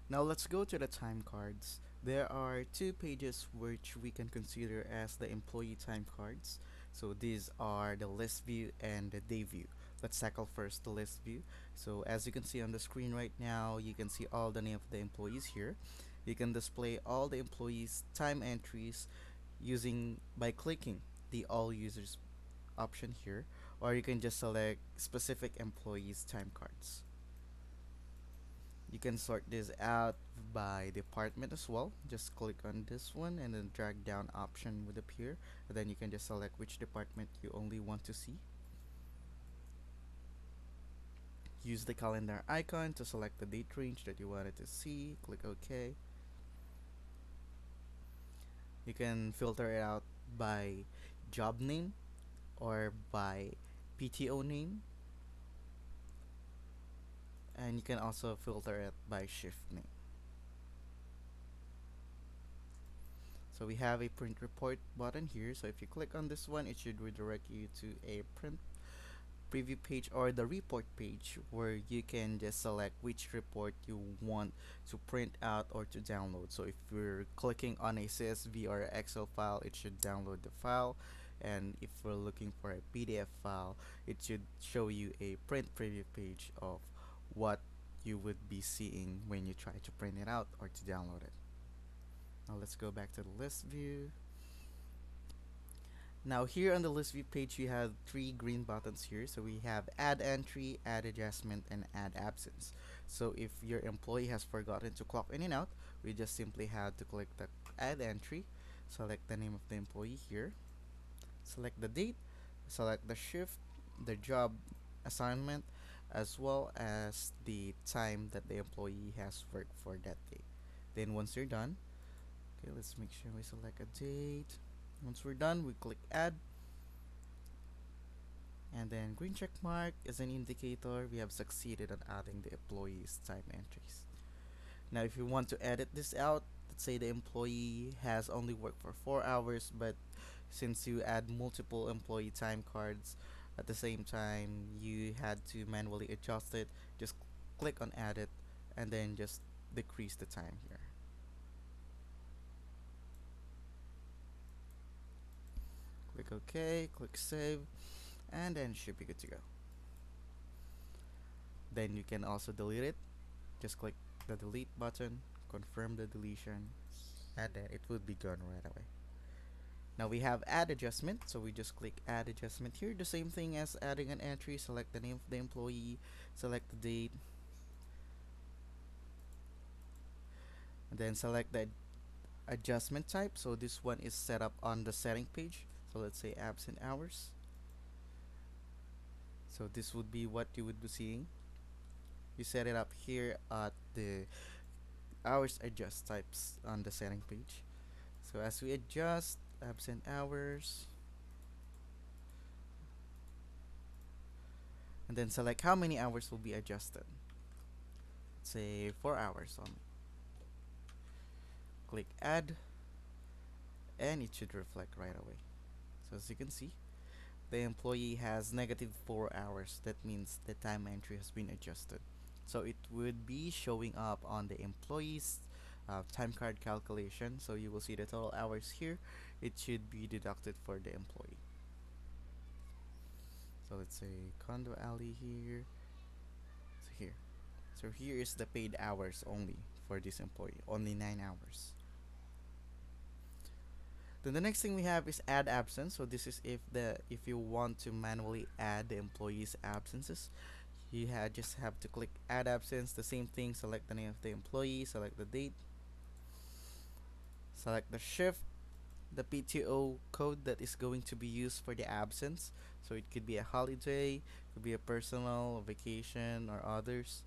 Now let's go to the time cards. There are two pages which we can consider as the employee time cards. So these are the list view and the day view. Let's tackle first the list view. So as you can see on the screen right now, you can see all the name of the employees here. You can display all the employees time entries using by clicking the all users option here, or you can just select specific employees time cards. You can sort this out by department as well. Just click on this one and then drag down option would appear, and then you can just select which department you only want to see. Use the calendar icon to select the date range that you wanted to see. Click OK. You can filter it out by job name or by PTO name, and you can also filter it by shift name. So we have a print report button here. So if you click on this one, it should redirect you to a print preview page or the report page where you can just select which report you want to print out or to download. So if you're clicking on a CSV or Excel file, it should download the file, and if we're looking for a PDF file, it should show you a print preview page of what you would be seeing when you try to print it out or to download it. Now let's go back to the list view. Now here on the list view page, you have three green buttons here. So we have add entry, add adjustment, and add absence. So if your employee has forgotten to clock in and out, we just simply have to click the add entry, select the name of the employee here, select the date, select the shift, the job assignment, as well as the time that the employee has worked for that day. Then once you're done, okay, let's make sure we select a date. Once we're done, we click add, and then green check mark is an indicator we have succeeded on adding the employee's time entries. Now if you want to edit this out, let's say the employee has only worked for 4 hours, but since you add multiple employee time cards at the same time, you had to manually adjust it. Just click on edit and then just decrease the time here. Click OK, click save, and then it should be good to go. Then you can also delete it. Just click the delete button, confirm the deletion, and then it will be gone right away. Now we have add adjustment, so we just click add adjustment here. The same thing as adding an entry. Select the name of the employee, select the date, and then select the adjustment type. So this one is set up on the setting page. So let's say absent hours. So this would be what you would be seeing. You set it up here at the hours adjust types on the setting page. So as we adjust absent hours, and then select how many hours will be adjusted. Let's say 4 hours only. Click add, and it should reflect right away. So as you can see, the employee has negative 4 hours. That means the time entry has been adjusted. So it would be showing up on the employee's time card calculation. So you will see the total hours here. It should be deducted for the employee. So let's say Condo Alley here. So here. So here is the paid hours only for this employee. Only 9 hours. Then the next thing we have is add absence. So this is if you want to manually add the employee's absences. You just have to click add absence. The same thing, select the name of the employee, select the date, select the shift, the PTO code that is going to be used for the absence. So it could be a holiday, could be a personal, a vacation, or others.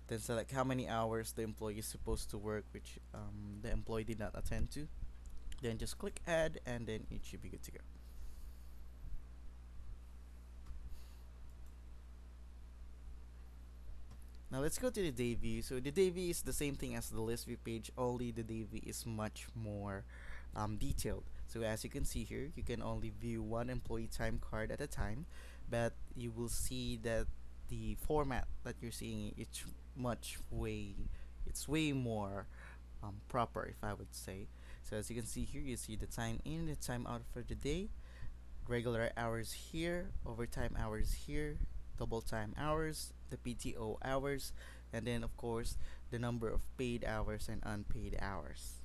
Then select how many hours the employee is supposed to work, which the employee did not attend to. Then just click add, and then it should be good to go. Now let's go to the day view. So the day view is the same thing as the list view page, only the day view is much more detailed. So as you can see here, you can only view one employee time card at a time, but you will see that the format that you're seeing, it's it's way more proper, if I would say. So as you can see here, you see the time in, the time out for the day, regular hours here, overtime hours here, double time hours, the PTO hours, and then of course the number of paid hours and unpaid hours,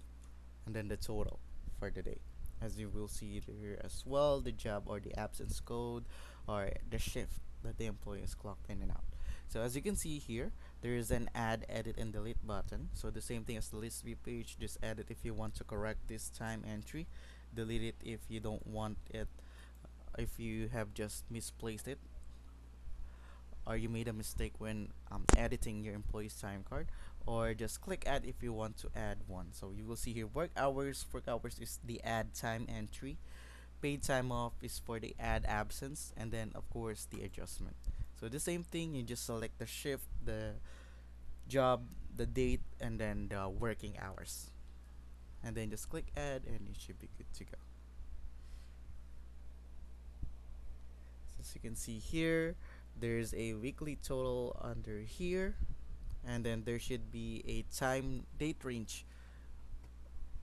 and then the total for the day. As you will see here as well, the job or the absence code or the shift that the employee is clocked in and out. So as you can see here, there is an add, edit, and delete button. So the same thing as the list view page, just edit if you want to correct this time entry, delete it if you don't want it, if you have just misplaced it or you made a mistake when editing your employee's time card, or just click add if you want to add one. So you will see here work hours is the add time entry, paid time off is for the add absence, and then of course the adjustment. So the same thing, you just select the shift, the job, the date, and then the working hours, and then just click add and you should be good to go. So as you can see here, there's a weekly total under here, and then there should be a time date range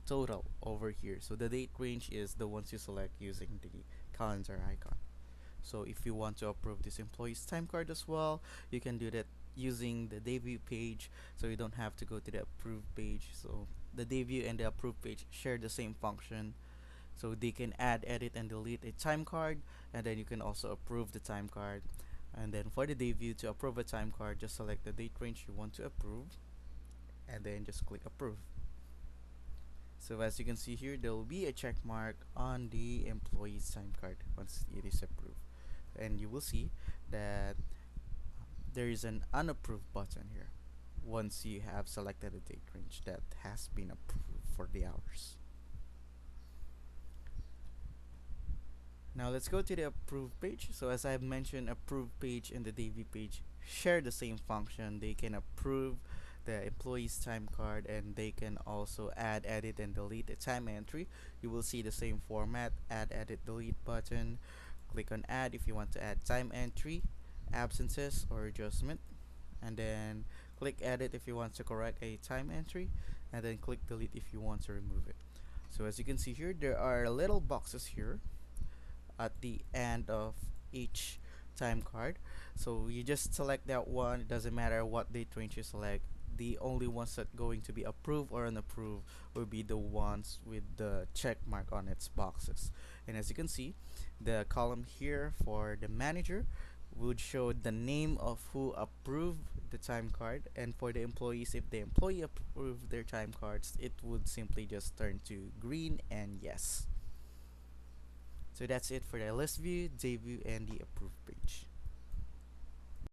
total over here. So the date range is the ones you select using the calendar icon. So if you want to approve this employee's time card as well, you can do that using the debut page, so you don't have to go to the approve page. So the debut and the approve page share the same function, so they can add, edit, and delete a time card, and then you can also approve the time card. And then for the debut, to approve a time card, just select the date range you want to approve, and then just click approve. So as you can see here, there will be a check mark on the employee's time card once it is approved, and you will see that there is an unapproved button here once you have selected a date range that has been approved for the hours. Now let's go to the approved page. So as I've mentioned, approved page and the debut page share the same function. They can approve the employee's time card, and they can also add, edit, and delete a time entry. You will see the same format: add, edit, delete button. Click on add if you want to add time entry, absences, or adjustment, and then click edit if you want to correct a time entry, and then click delete if you want to remove it. So as you can see here, there are little boxes here at the end of each time card. So you just select that one. It doesn't matter what date range you select. The only ones that going to be approved or unapproved will be the ones with the check mark on its boxes. And as you can see, the column here for the manager would show the name of who approved the time card, and for the employees, if the employee approved their time cards, it would simply just turn to green and yes. So that's it for the list view, debut, and the approved page.